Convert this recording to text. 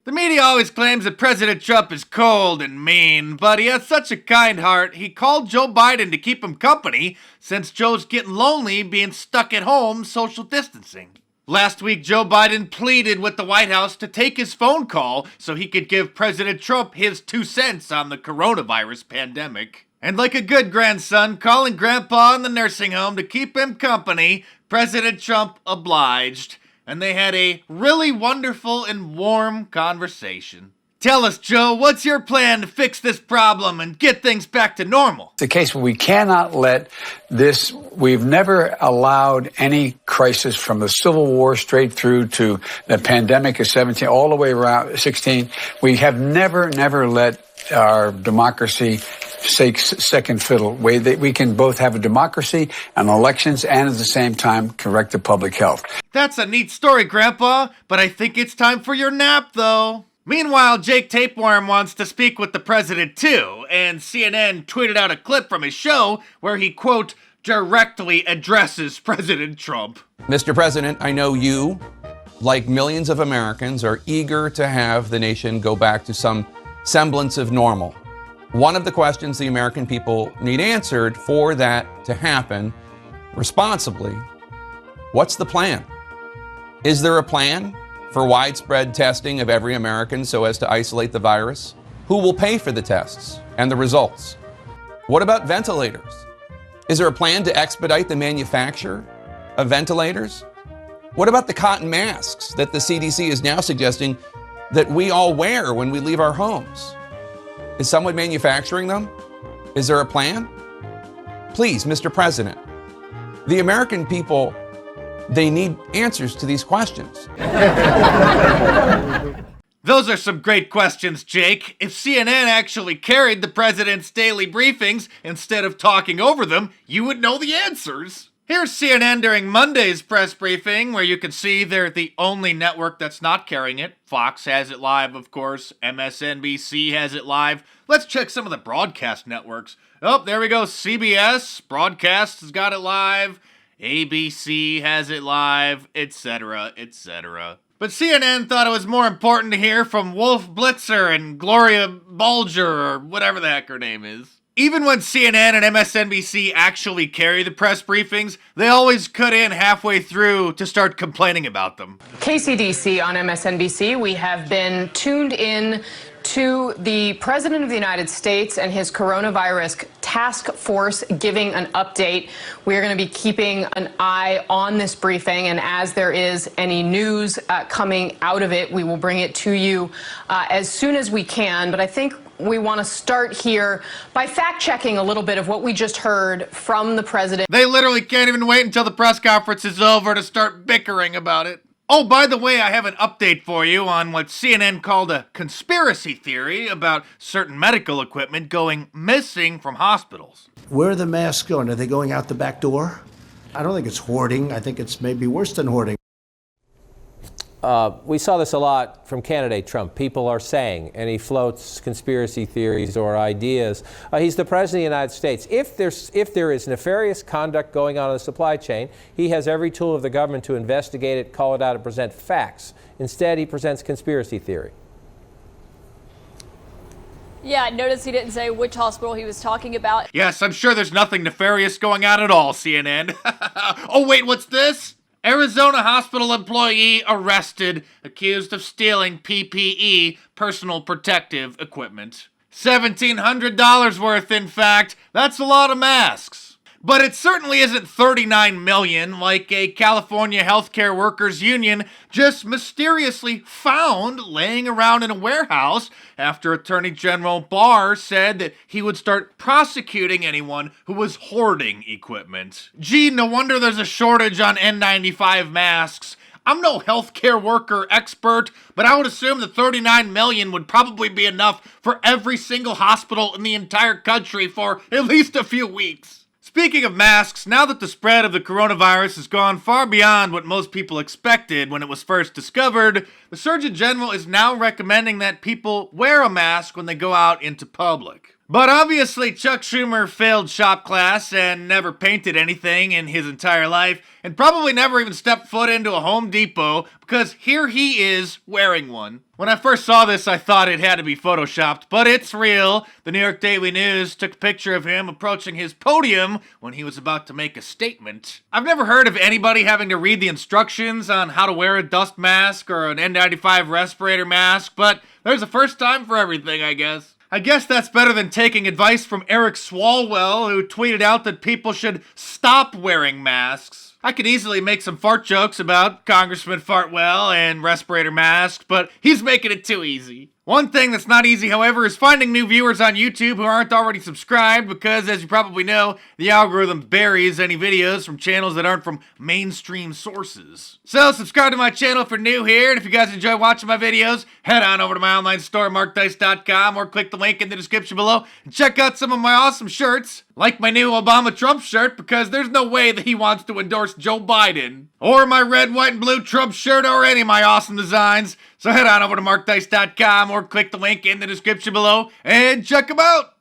The media always claims that President Trump is cold and mean, but he has such a kind heart, he called Joe Biden to keep him company since Joe's getting lonely being stuck at home social distancing. Last week, Joe Biden pleaded with the White House to take his phone call so he could give President Trump his 2 cents on the coronavirus pandemic. And like a good grandson calling Grandpa in the nursing home to keep him company, President Trump obliged. And they had a really wonderful and warm conversation. Tell us, Joe, what's your plan to fix this problem and get things back to normal? The case where we cannot let this, we've never allowed any crisis from the Civil War straight through to the pandemic of 17, all the way around 16. We have never let our democracy take second fiddle. We can both have a democracy and elections and at the same time correct the public health. That's a neat story, Grandpa, but I think it's time for your nap, though. Meanwhile, Jake Tapeworm wants to speak with the president, too, and CNN tweeted out a clip from his show where he, quote, directly addresses President Trump. Mr. President, I know you, like millions of Americans, are eager to have the nation go back to some semblance of normal. One of the questions the American people need answered for that to happen responsibly, what's the plan? Is there a plan for widespread testing of every American so as to isolate the virus? Who will pay for the tests and the results? What about ventilators? Is there a plan to expedite the manufacture of ventilators? What about the cotton masks that the CDC is now suggesting that we all wear when we leave our homes? Is someone manufacturing them? Is there a plan? Please, Mr. President, the American people, they need answers to these questions. Those are some great questions, Jake. If CNN actually carried the president's daily briefings instead of talking over them, you would know the answers. Here's CNN during Monday's press briefing, where you can see they're the only network that's not carrying it. Fox has it live, of course. MSNBC has it live. Let's check some of the broadcast networks. Oh, there we go. CBS Broadcast has got it live. ABC has it live, etc., etc. But CNN thought it was more important to hear from Wolf Blitzer and Gloria Bulger, or whatever the heck her name is. Even when CNN and MSNBC actually carry the press briefings, they always cut in halfway through to start complaining about them. KCDC on MSNBC, we have been tuned in to the President of the United States and his coronavirus task force giving an update. We're going to be keeping an eye on this briefing, and as there is any news coming out of it, we will bring it to you as soon as we can. But I think we want to start here by fact-checking a little bit of what we just heard from the president. They literally can't even wait until the press conference is over to start bickering about it. Oh, by the way, I have an update for you on what CNN called a conspiracy theory about certain medical equipment going missing from hospitals. Where are the masks going? Are they going out the back door? I don't think it's hoarding. I think it's maybe worse than hoarding. We saw this a lot from candidate Trump. People are saying, and he floats conspiracy theories or ideas. He's the president of the United States. If there is nefarious conduct going on in the supply chain, he has every tool of the government to investigate it, call it out, and present facts. Instead, he presents conspiracy theory. Yeah, notice he didn't say which hospital he was talking about. Yes, I'm sure there's nothing nefarious going on at all, CNN. Oh, wait, what's this? Arizona hospital employee arrested, accused of stealing PPE, personal protective equipment. $1,700 worth, in fact. That's a lot of masks. But it certainly isn't $39 million like a California healthcare workers union just mysteriously found laying around in a warehouse after Attorney General Barr said that he would start prosecuting anyone who was hoarding equipment. Gee, no wonder there's a shortage on N95 masks. I'm no healthcare worker expert, but I would assume that $39 million would probably be enough for every single hospital in the entire country for at least a few weeks. Speaking of masks, now that the spread of the coronavirus has gone far beyond what most people expected when it was first discovered, the Surgeon General is now recommending that people wear a mask when they go out into public. But obviously Chuck Schumer failed shop class and never painted anything in his entire life, and probably never even stepped foot into a Home Depot, because here he is wearing one. When I first saw this, I thought it had to be photoshopped, but it's real. The New York Daily News took a picture of him approaching his podium when he was about to make a statement. I've never heard of anybody having to read the instructions on how to wear a dust mask or an N95 respirator mask, but there's a first time for everything, I guess. I guess that's better than taking advice from Eric Swalwell, who tweeted out that people should stop wearing masks. I could easily make some fart jokes about Congressman Fartwell and respirator masks, but he's making it too easy. One thing that's not easy, however, is finding new viewers on YouTube who aren't already subscribed because, as you probably know, the algorithm buries any videos from channels that aren't from mainstream sources. So, subscribe to my channel if you're new here, and if you guys enjoy watching my videos, head on over to my online store, markdice.com, or click the link in the description below and check out some of my awesome shirts, like my new Obama-Trump shirt, because there's no way that he wants to endorse Joe Biden, or my red, white, and blue Trump shirt, or any of my awesome designs. So head on over to markdice.com or click the link in the description below and check them out.